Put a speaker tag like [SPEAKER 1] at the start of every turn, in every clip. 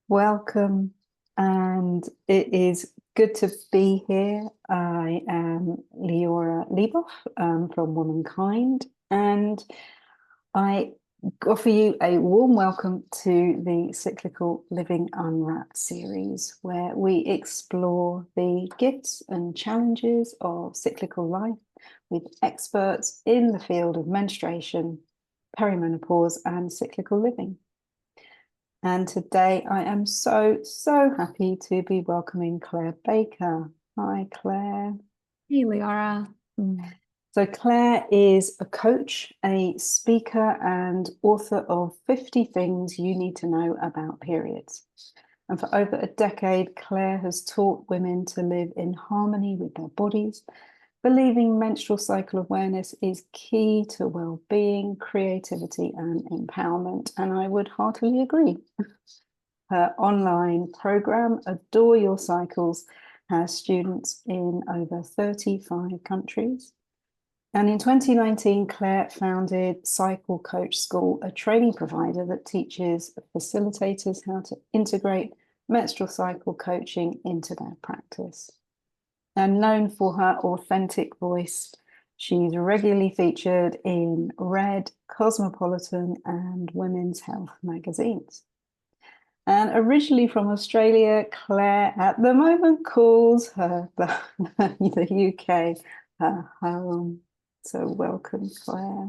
[SPEAKER 1] Welcome, and it is good to be here. I am Leora Lieboff from Womankind, and I offer you a warm welcome to the Cyclical Living Unwrapped series, where we explore the gifts and challenges of cyclical life with experts in the field of menstruation, perimenopause, and cyclical living. And today I am so happy to be welcoming Claire Baker. Hi, Claire.
[SPEAKER 2] Hey, Leora.
[SPEAKER 1] So Claire is a coach, a speaker, and author of 50 Things You Need to Know About Periods. And for over a decade, Claire has taught women to live in harmony with their bodies, believing menstrual cycle awareness is key to well-being, creativity, and empowerment. And I would heartily agree. Her online program, Adore Your Cycles, has students in over 35 countries. And in 2019, Claire founded Cycle Coach School, a training provider that teaches facilitators how to integrate menstrual cycle coaching into their practice. And known for her authentic voice, she's regularly featured in Red, Cosmopolitan, and Women's Health magazines. And originally from Australia, Claire at the moment calls her the UK her home. So welcome, Claire.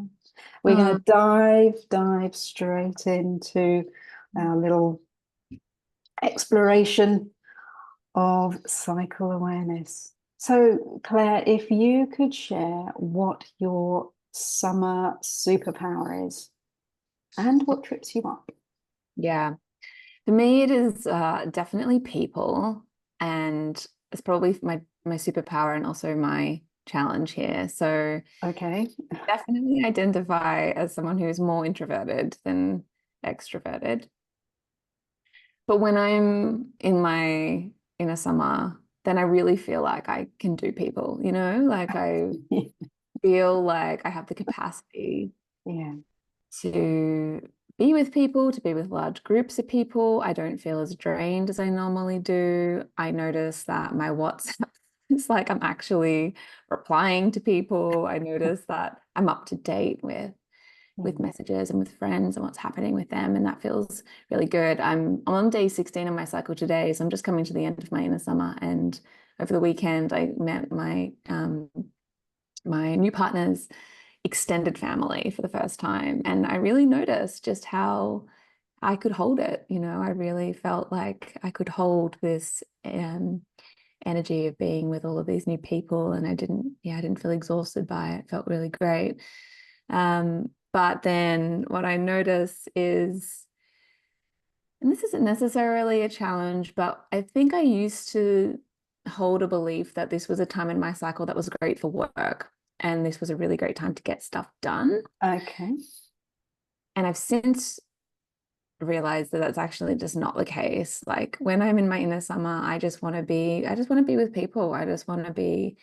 [SPEAKER 1] We're going to dive straight into our little exploration of cycle awareness. So, Claire, if you could share what your summer superpower is and what trips you up.
[SPEAKER 2] Yeah. For me, it is definitely people, and it's probably my superpower and also my challenge here. So
[SPEAKER 1] Okay.
[SPEAKER 2] definitely identify as someone who's more introverted than extroverted. But when I'm in my inner summer, then I really feel like I can do people, like I feel like I have the capacity
[SPEAKER 1] Yeah.
[SPEAKER 2] to be with people, to be with large groups of people. I don't feel as drained as I normally do. I notice that my WhatsApp is like I'm actually replying to people. I notice that I'm up to date with messages and with friends and what's happening with them, and that feels really good. I'm on day 16 of my cycle today, so I'm just coming to the end of my inner summer. And over the weekend, I met my my new partner's extended family for the first time, and I really noticed just how I could hold it. I really felt like I could hold this energy of being with all of these new people, and I didn't feel exhausted by it. It felt really great. But then what I notice is, and this isn't necessarily a challenge, but I think I used to hold a belief that this was a time in my cycle that was great for work, and this was a really great time to get stuff done.
[SPEAKER 1] Okay.
[SPEAKER 2] And I've since realized that that's actually just not the case. Like when I'm in my inner summer, I just want to be with people. I just want to be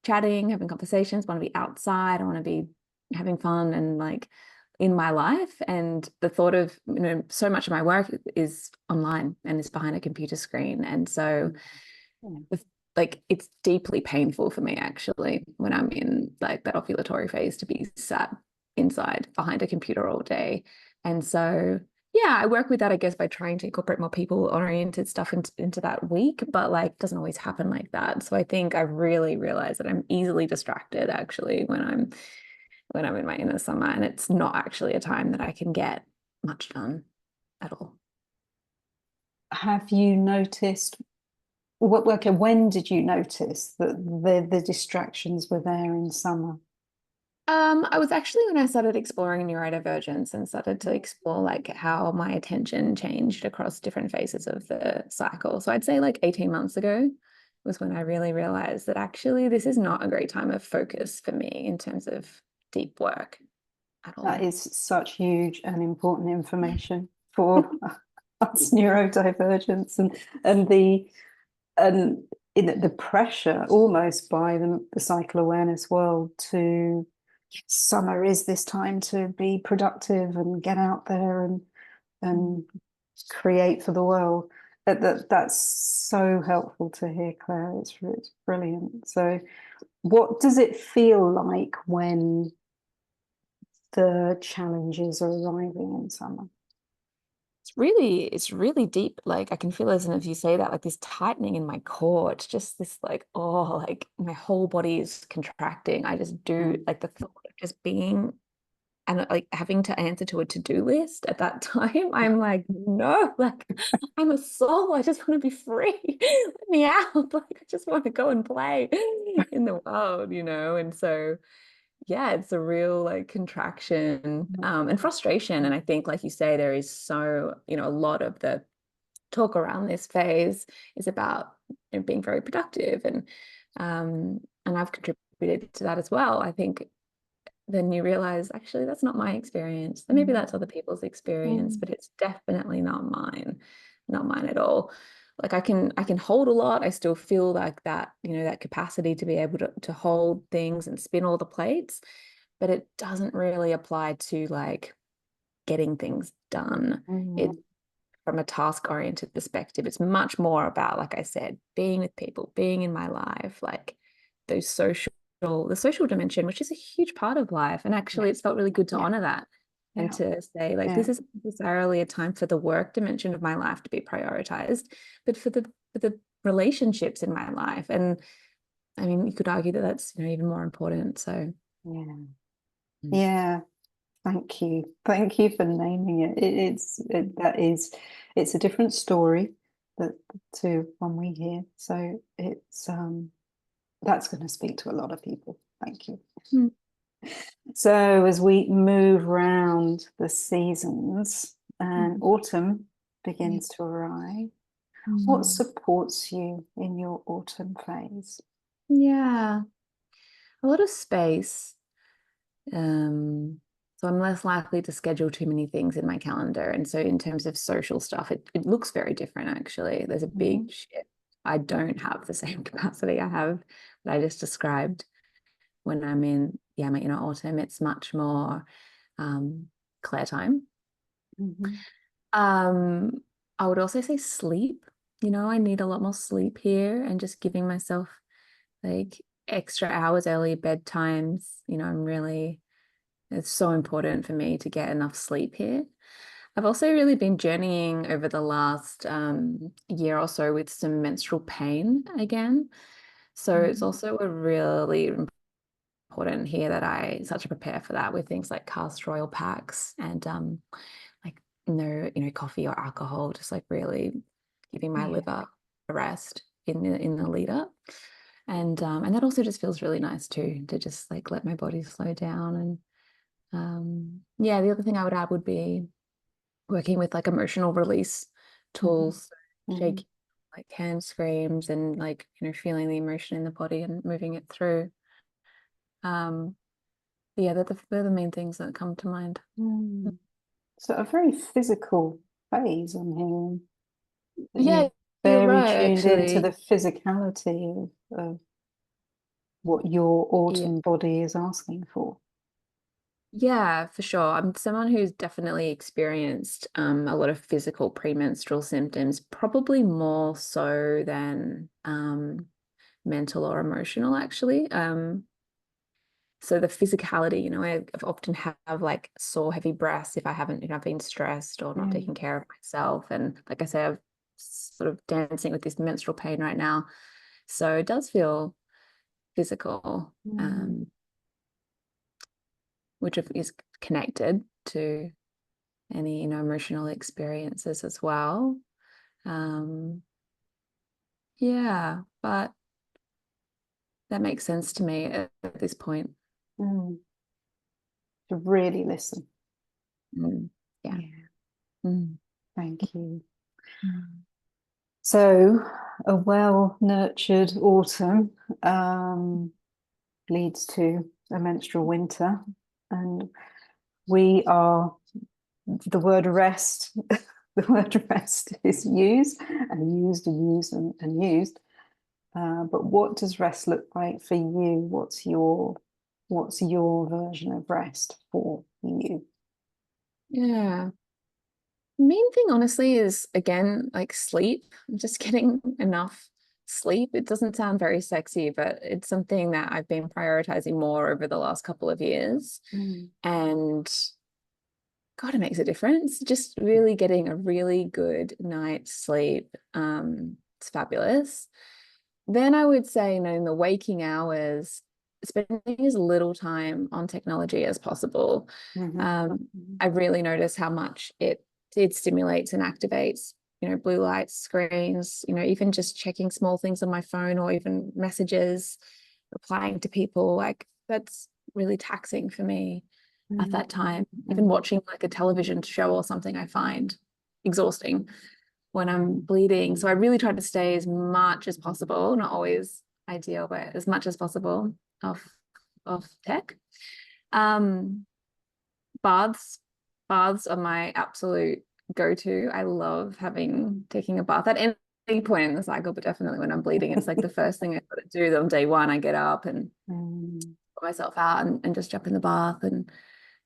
[SPEAKER 2] chatting, having conversations, want to be outside. I want to be having fun and like in my life. And the thought of, so much of my work is online and is behind a computer screen. And so like it's deeply painful for me actually when I'm in like that ovulatory phase to be sat inside behind a computer all day. And so yeah, I work with that, I guess, by trying to incorporate more people-oriented stuff into that week, but like it doesn't always happen like that. So I think I really realized that I'm easily distracted actually when I'm in my inner summer, and it's not actually a time that I can get much done at all.
[SPEAKER 1] Have you noticed when did you notice that the distractions were there in summer?
[SPEAKER 2] I was actually when I started exploring neurodivergence and started to explore like how my attention changed across different phases of the cycle. So I'd say like 18 months ago was when I really realized that actually this is not a great time of focus for me in terms of deep work at
[SPEAKER 1] That
[SPEAKER 2] all.
[SPEAKER 1] is such huge and important information for us neurodivergence and the and in the pressure almost by the cycle awareness world to summer is this time to be productive and get out there and create for the world. That's so helpful to hear, Claire. It's brilliant. So what does it feel like when the challenges are arriving in summer?
[SPEAKER 2] It's really deep. Like I can feel, as if you say that, like this tightening in my core. It's just this like, oh, like my whole body is contracting. I just do like the thought of just being and like having to answer to a to-do list at that time. I'm like, no, like I'm a soul. I just want to be free. Let me out. Like I just want to go and play in the world, And so yeah, it's a real like contraction and frustration. And I think, like you say, there is so, a lot of the talk around this phase is about being very productive and I've contributed to that as well. I think then you realize actually that's not my experience. And maybe that's other people's experience, but it's definitely not mine. Not mine at all. Like I can hold a lot. I still feel like that, that capacity to be able to hold things and spin all the plates, but it doesn't really apply to like getting things done. It's from a task-oriented perspective. It's much more about, like I said, being with people, being in my life, like those the social dimension, which is a huge part of life. And actually, it's felt really good to honor that and to say, like, this isn't necessarily a time for the work dimension of my life to be prioritized, but for the relationships in my life. And I mean, you could argue that that's even more important. So
[SPEAKER 1] yeah. Thank you for naming it. It's a different story to one we hear. So it's that's going to speak to a lot of people. Thank you. So as we move around the seasons and autumn begins to arrive, what supports you in your autumn phase?
[SPEAKER 2] Yeah, a lot of space. So I'm less likely to schedule too many things in my calendar. And so in terms of social stuff, it looks very different, actually. There's a big shift. I don't have the same capacity I have that I just described when I'm in, my inner autumn. It's much more clear time. I would also say sleep. I need a lot more sleep here and just giving myself like extra hours early bedtimes. It's so important for me to get enough sleep here. I've also really been journeying over the last year or so with some menstrual pain again. So it's also a really important here that I start to prepare for that with things like castor oil packs and like no, coffee or alcohol, just like really giving my liver a rest in the lead up. And that also just feels really nice too, to just like let my body slow down. And the other thing I would add would be working with like emotional release tools, shaking like hand screams and like, feeling the emotion in the body and moving it through. They're the main things that come to mind.
[SPEAKER 1] So a very physical phase I'm hearing.
[SPEAKER 2] Yeah, you're
[SPEAKER 1] Very
[SPEAKER 2] right,
[SPEAKER 1] tuned into
[SPEAKER 2] actually.
[SPEAKER 1] the physicality of what your autumn body is asking for.
[SPEAKER 2] Yeah, for sure. I'm someone who's definitely experienced a lot of physical premenstrual symptoms, probably more so than mental or emotional, actually. So the physicality, I've often have like sore, heavy breasts if I haven't, been stressed or not taking care of myself. And like I say, I'm sort of dancing with this menstrual pain right now. So it does feel physical, which is connected to any, emotional experiences as well. Yeah, but that makes sense to me at this point.
[SPEAKER 1] To really listen.
[SPEAKER 2] Yeah.
[SPEAKER 1] Thank you. So a well-nurtured autumn leads to a menstrual winter, and the word rest, the word rest is used and used and used and used. But what does rest look like for you? What's your version of rest for you?
[SPEAKER 2] Yeah. Main thing, honestly, is again, like sleep. I'm just getting enough sleep. It doesn't sound very sexy, but it's something that I've been prioritizing more over the last couple of years.
[SPEAKER 1] Mm.
[SPEAKER 2] And God, it makes a difference. Just really getting a really good night's sleep. It's fabulous. Then I would say, in the waking hours, spending as little time on technology as possible.
[SPEAKER 1] Mhm.
[SPEAKER 2] Um,
[SPEAKER 1] Mhm.
[SPEAKER 2] I really notice how much it stimulates and activates, blue light screens, even just checking small things on my phone or even messages, replying to people, like that's really taxing for me at that time. Even
[SPEAKER 1] Mhm.
[SPEAKER 2] watching like a television show or something, I find exhausting when I'm bleeding. So I really try to stay as much as possible, not always ideal, but as much as possible off tech. Um, baths, baths are my absolute go-to. I love taking a bath at any point in the cycle, but definitely when I'm bleeding, it's like the first thing I got to do on day one. I get up and
[SPEAKER 1] Mm.
[SPEAKER 2] put myself out and just jump in the bath, and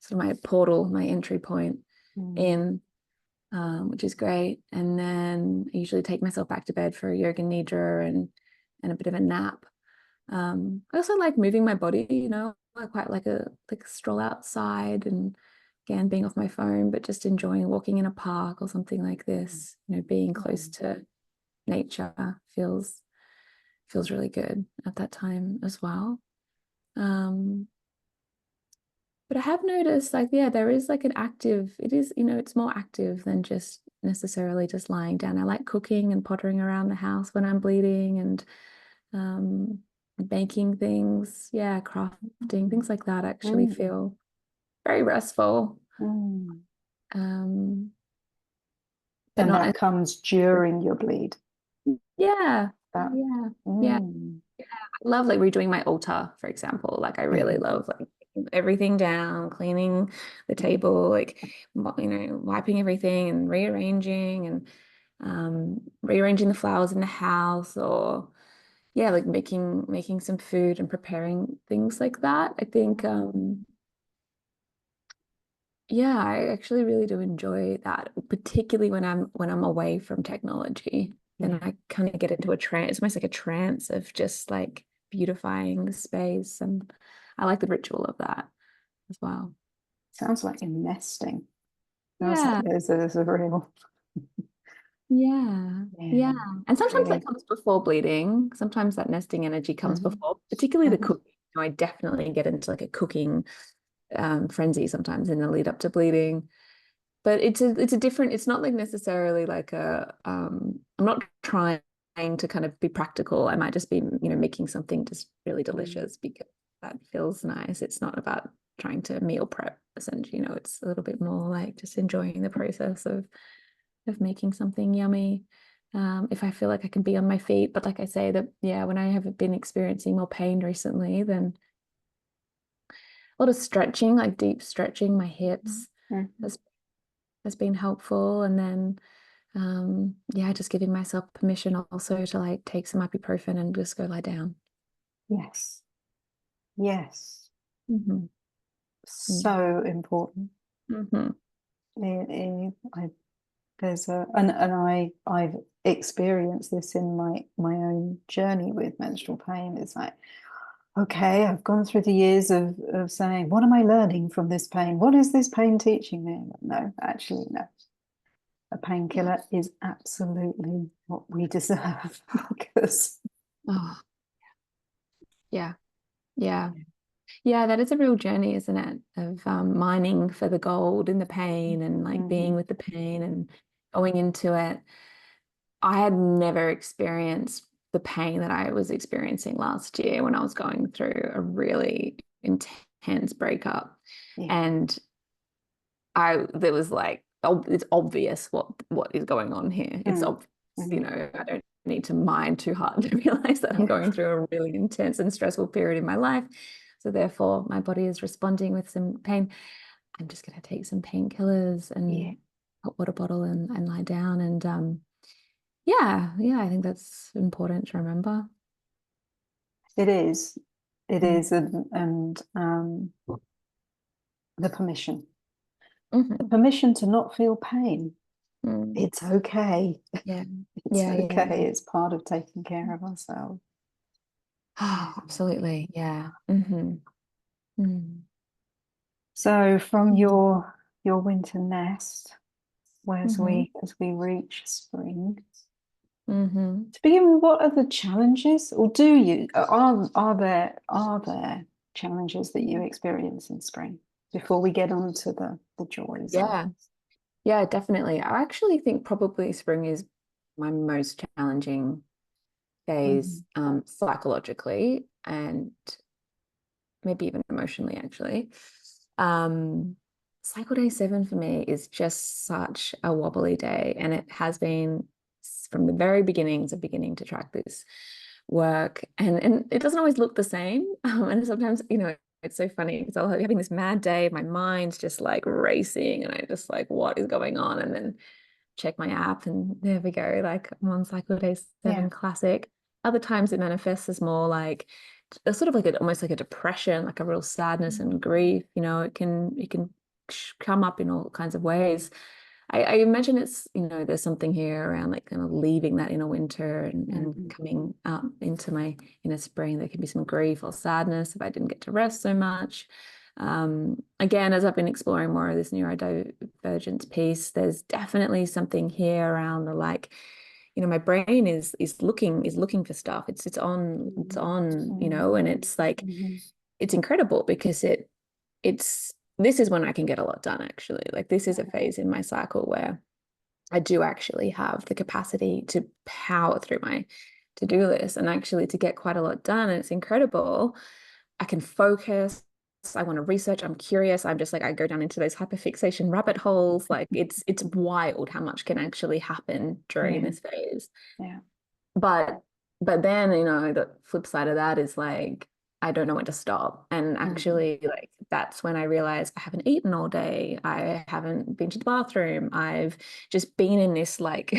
[SPEAKER 2] sort of my portal, my entry point
[SPEAKER 1] Mm.
[SPEAKER 2] in, which is great. And then I usually take myself back to bed for a yoga nidra and a bit of a nap. I also like moving my body, I quite like a stroll outside and again being off my phone, but just enjoying walking in a park or something like this. Being close to nature feels really good at that time as well. Um, but I have noticed, like, yeah, there is like it is, it's more active than just necessarily just lying down. I like cooking and pottering around the house when I'm bleeding, and um, baking things, yeah, crafting, things like that actually
[SPEAKER 1] Mm.
[SPEAKER 2] feel very restful.
[SPEAKER 1] Mm.
[SPEAKER 2] Um, but
[SPEAKER 1] And
[SPEAKER 2] not
[SPEAKER 1] that
[SPEAKER 2] as,
[SPEAKER 1] comes during your bleed.
[SPEAKER 2] yeah,
[SPEAKER 1] That.
[SPEAKER 2] yeah, yeah.
[SPEAKER 1] Mm.
[SPEAKER 2] I love like redoing my altar, for example. Like I really
[SPEAKER 1] Mhm.
[SPEAKER 2] love like taking everything down, cleaning the table, like wiping everything and rearranging, and rearranging the flowers in the house, or yeah, like making some food and preparing things like that. I think yeah, I actually really do enjoy that, particularly when I'm away from technology. Then
[SPEAKER 1] Yeah.
[SPEAKER 2] I kind of get into a trance, it's almost like a trance of just like beautifying the space, and I like the ritual of that as well.
[SPEAKER 1] Sounds like you're nesting. Sounds like
[SPEAKER 2] Yeah,
[SPEAKER 1] there's a real,
[SPEAKER 2] yeah,
[SPEAKER 1] yeah,
[SPEAKER 2] yeah. And sometimes that
[SPEAKER 1] really.
[SPEAKER 2] comes before bleeding. Sometimes that nesting energy comes
[SPEAKER 1] Mhm.
[SPEAKER 2] before, particularly the
[SPEAKER 1] Mhm.
[SPEAKER 2] cooking. I definitely get into like a cooking frenzy sometimes in the lead up to bleeding. But it's a different, it's not like necessarily like I'm not trying to kind of be practical. I might just be, making something just really
[SPEAKER 1] Mm.
[SPEAKER 2] delicious because that feels nice. It's not about trying to meal prep essentially, it's a little bit more like just enjoying the process of making something yummy. If I feel like I can be on my feet, but like I say that, yeah, when I have been experiencing more pain recently, then a lot of stretching, like deep stretching my hips
[SPEAKER 1] Mhm.
[SPEAKER 2] has has been helpful. And then yeah, just giving myself permission also to like take some ibuprofen and just go lie down.
[SPEAKER 1] Yes. Yes.
[SPEAKER 2] Hmm. Yeah.
[SPEAKER 1] So important.
[SPEAKER 2] Hmm.
[SPEAKER 1] There's I've experienced this in my own journey with menstrual pain. It's like, okay, I've gone through the years of saying, what am I learning from this pain? What is this pain teaching me? No, actually, no. A
[SPEAKER 2] Yeah.
[SPEAKER 1] painkiller is absolutely what we deserve because
[SPEAKER 2] Oh, yeah. Yeah. Yeah, that is a real journey, isn't it? Of mining for the gold in the pain and like being
[SPEAKER 1] Mhm.
[SPEAKER 2] with the pain and going into it. I had never experienced the pain that I was experiencing last year when I was going through a really intense breakup.
[SPEAKER 1] Yeah.
[SPEAKER 2] And there was like, it's obvious what is going on here. It's
[SPEAKER 1] Mm.
[SPEAKER 2] obvious,
[SPEAKER 1] Mhm.
[SPEAKER 2] I don't need to mine too hard to realize that I'm
[SPEAKER 1] Yeah.
[SPEAKER 2] going through a really intense and stressful period in my life. So therefore, my body is responding with some pain. I'm just going to take some painkillers
[SPEAKER 1] Yeah.
[SPEAKER 2] and hot water bottle and lie down. And yeah, yeah, I think that's important to remember.
[SPEAKER 1] It is. It
[SPEAKER 2] Mm.
[SPEAKER 1] is, and the permission. The
[SPEAKER 2] Mhm.
[SPEAKER 1] permission to not feel pain. it's okay.
[SPEAKER 2] Yeah.
[SPEAKER 1] It's
[SPEAKER 2] Yeah.
[SPEAKER 1] okay. It's part of taking care of ourselves.
[SPEAKER 2] Oh, absolutely. Yeah. Mm-hmm. Mm.
[SPEAKER 1] So from
[SPEAKER 2] Mm.
[SPEAKER 1] your winter nest,
[SPEAKER 2] Mm-hmm.
[SPEAKER 1] as we reach spring,
[SPEAKER 2] Mm-hmm.
[SPEAKER 1] to begin with, what are the challenges, or do you are there challenges that you experience in spring before we get on to the joys of?
[SPEAKER 2] Yeah. Yeah, definitely. I actually think probably spring is my most challenging phase,
[SPEAKER 1] Mhm.
[SPEAKER 2] psychologically and maybe even emotionally, actually. Um, Cycle day 7 for me is just such a wobbly day, and it has been from the very beginnings of beginning to track this work, and it doesn't always look the same. And sometimes, it's so funny because I'll be having this mad day, my mind's just like racing, and I just like, what is going on? And then check my app, and there we go. Like I'm on cycle day 7
[SPEAKER 1] Yeah.
[SPEAKER 2] classic. Other times it manifests as more like a sort of like almost like a depression, like a real sadness and grief. It can come up in all kinds of ways. I imagine it's, there's something here around like kind of leaving that inner winter and
[SPEAKER 1] Mhm.
[SPEAKER 2] coming up into my inner spring. There can be some grief or sadness if I didn't get to rest so much. Again, as I've been exploring more of this neurodivergence piece, there's definitely something here around the like, my brain is looking for stuff. It's on, and it's like
[SPEAKER 1] Mhm.
[SPEAKER 2] it's incredible because it's this is when I can get a lot done, actually. Like this is a phase in my cycle where I do actually have the capacity to power through my to-do list and actually to get quite a lot done. And it's incredible. I can focus. I want to research. I'm curious. I'm just like, I go down into those hyperfixation rabbit holes. Like it's wild how much can actually happen during
[SPEAKER 1] Yeah.
[SPEAKER 2] this phase.
[SPEAKER 1] Yeah.
[SPEAKER 2] But then, the flip side of that is like I don't know when to stop. And
[SPEAKER 1] Mhm.
[SPEAKER 2] actually, like that's when I realized I haven't eaten all day. I haven't been to the bathroom. I've just been in this like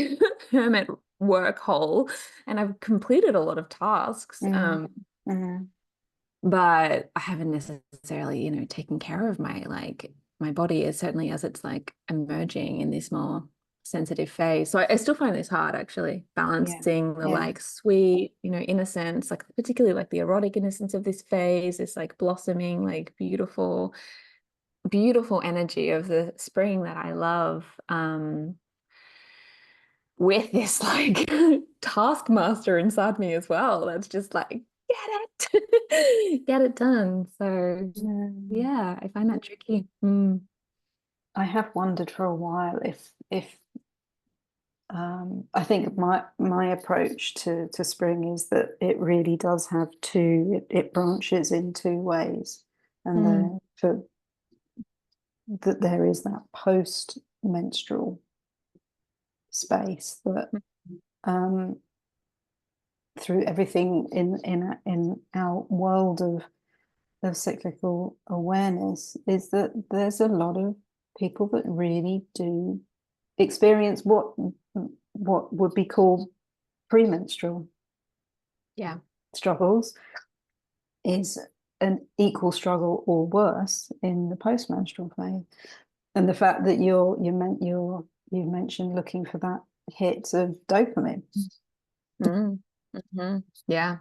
[SPEAKER 2] hermit work hole, and I've completed a lot of tasks.
[SPEAKER 1] Mhm. Mhm.
[SPEAKER 2] But I haven't necessarily, taken care of my body as certainly as it's like emerging in this more sensitive phase. So I still find this hard, actually,
[SPEAKER 1] Yeah.
[SPEAKER 2] balancing the
[SPEAKER 1] Yeah.
[SPEAKER 2] like sweet, innocence, like particularly like the erotic innocence of this phase, this like blossoming, like beautiful, beautiful energy of the spring that I love. With this like taskmaster inside me as well. That's just like, get it, get it done. So
[SPEAKER 1] Mm.
[SPEAKER 2] yeah, I find that tricky.
[SPEAKER 1] I have wondered for a while if I think my approach to spring is that it really does have it branches in two ways, and
[SPEAKER 2] Mm,
[SPEAKER 1] that there is that post menstrual space that um, through everything in our world of cyclical awareness is that there's a lot of people that really do experience what would be called premenstrual
[SPEAKER 2] yeah.
[SPEAKER 1] struggles is an equal struggle or worse in the postmenstrual phase. And the fact that you mentioned looking for that hit of dopamine.
[SPEAKER 2] Mm, yeah.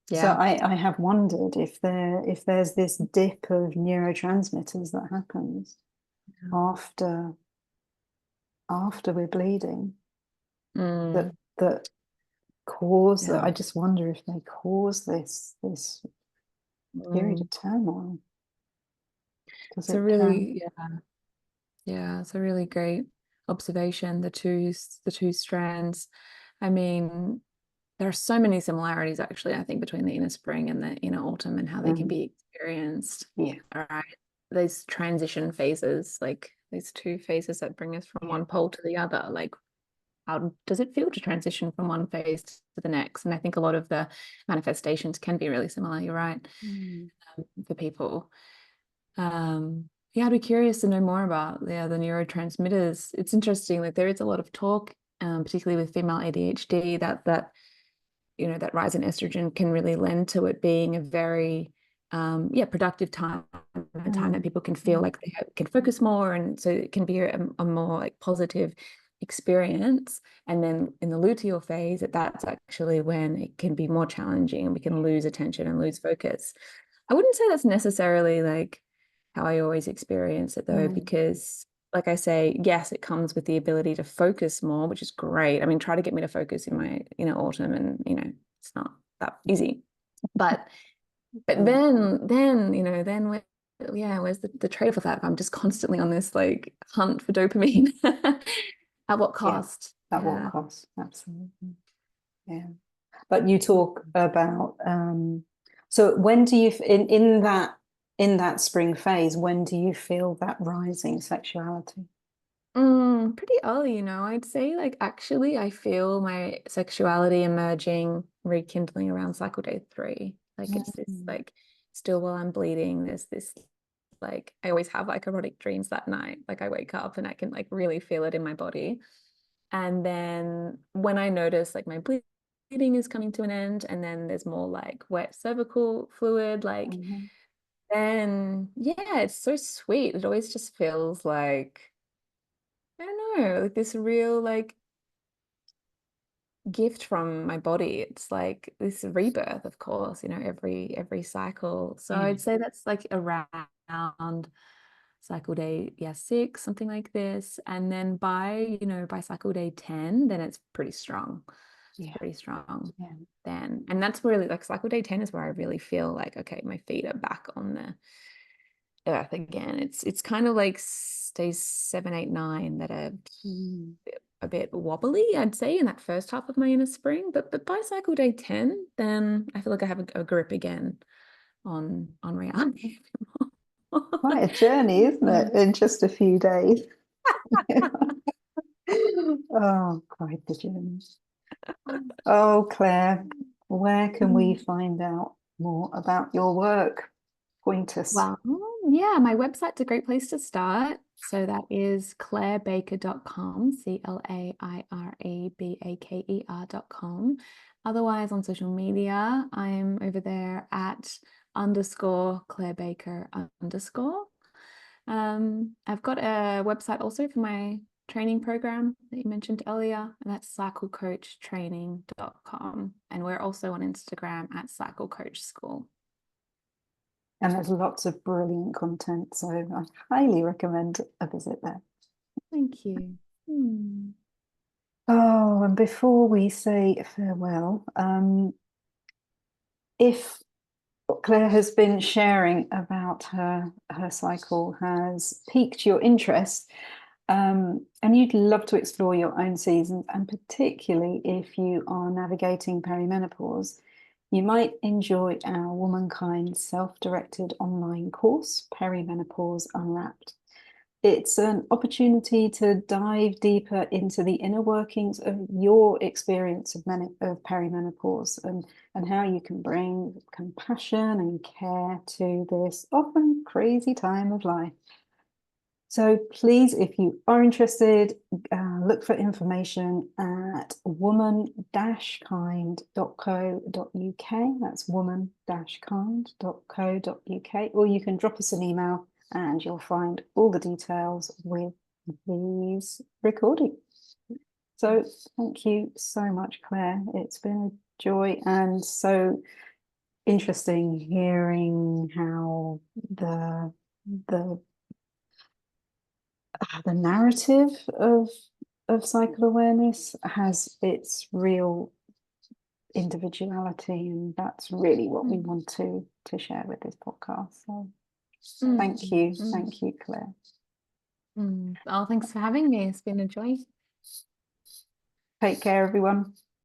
[SPEAKER 1] So
[SPEAKER 2] Yeah.
[SPEAKER 1] I have wondered if there's this dip of neurotransmitters that happens after we're bleeding that
[SPEAKER 2] Mm,
[SPEAKER 1] that cause that.
[SPEAKER 2] yeah.
[SPEAKER 1] I just wonder if they cause this period
[SPEAKER 2] Mm.
[SPEAKER 1] of turmoil, because
[SPEAKER 2] It's a
[SPEAKER 1] it can.
[SPEAKER 2] really, yeah, it's a really great observation. The two strands. I mean, there are so many similarities, actually, I think, between the inner spring and the inner autumn and how they can
[SPEAKER 1] Mhm.
[SPEAKER 2] be experienced.
[SPEAKER 1] Yeah,
[SPEAKER 2] All right. Those transition phases, like these two phases that bring us from
[SPEAKER 1] yeah.
[SPEAKER 2] one pole to the other, like how does it feel to transition from one phase to the next? And I think a lot of the manifestations can be really similar, you're right,
[SPEAKER 1] Mm.
[SPEAKER 2] for people. Yeah, I'd be curious to know more about the neurotransmitters. It's interesting, like there is a lot of talk, particularly with female ADHD, that rise in estrogen can really lend to it being a very productive time, a time that
[SPEAKER 1] Mm.
[SPEAKER 2] people can feel
[SPEAKER 1] Mm.
[SPEAKER 2] like they can focus more, and so it can be a more like positive experience. And then in the luteal phase, that's actually when it can be more challenging and we can lose attention and lose focus. I wouldn't say that's necessarily like how I always experience it though, because like I say, yes, it comes with the ability to focus more, which is great. I mean, try to get me to focus in my autumn, and it's not that easy. But then where's the trade-off of that? If I'm just constantly on this like hunt for dopamine, at what cost?
[SPEAKER 1] At what cost? Absolutely. Yeah. But you talk about so when do you in that spring phase, when do you feel that rising sexuality?
[SPEAKER 2] Pretty early, I'd say like actually I feel my sexuality emerging, rekindling around cycle day 3. Like it's this like still while I'm bleeding, there's this like I always have like erotic dreams that night. Like I wake up and I can like really feel it in my body. And then when I notice like my bleeding is coming to an end, and then there's more like wet cervical fluid, like then yeah, it's so sweet. It always just feels like I don't know, like this real like gift from my body. It's like this rebirth, of course, every cycle. So I'd say that's like around cycle day 6, something like this. And then by cycle day 10, then it's pretty strong. Pretty strong then. And that's really like cycle day 10 is where I really feel like, okay, my feet are back on the earth again. It's kind of like days 7, 8, 9 that are a bit wobbly, I'd say, in that first half of my inner spring. But by cycle day 10, then I feel like I have a grip again on reality.
[SPEAKER 1] Quite a journey, isn't it? In just a few days. Oh, quite the journey. Oh, Claire, where can we find out more about your work? Point us.
[SPEAKER 2] Well, yeah, my website's a great place to start. So that is clairebaker.com, CLAIREBAKER.com. Otherwise, on social media, I'm over there at _ClaireBaker_. I've got a website also for my training program that you mentioned earlier, and that's cyclecoachtraining.com. And we're also on Instagram at cyclecoachschool.
[SPEAKER 1] And there's lots of brilliant content, so I highly recommend a visit there.
[SPEAKER 2] Thank you.
[SPEAKER 1] Oh, and before we say farewell, if what Claire has been sharing about her cycle has piqued your interest, and you'd love to explore your own seasons, and particularly if you are navigating perimenopause, you might enjoy our Womankind self-directed online course, Perimenopause Unwrapped. It's an opportunity to dive deeper into the inner workings of your experience of perimenopause and how you can bring compassion and care to this often crazy time of life. So please, if you are interested, look for information at woman-kind.co.uk. That's woman-kind.co.uk. Or you can drop us an email and you'll find all the details with these recordings. So thank you so much, Claire. It's been a joy and so interesting hearing how the narrative of cycle awareness has its real individuality, and that's really what we want to share with this podcast. So thank you, Claire.
[SPEAKER 2] Oh, thanks for having me. It's been a joy.
[SPEAKER 1] Take care, everyone.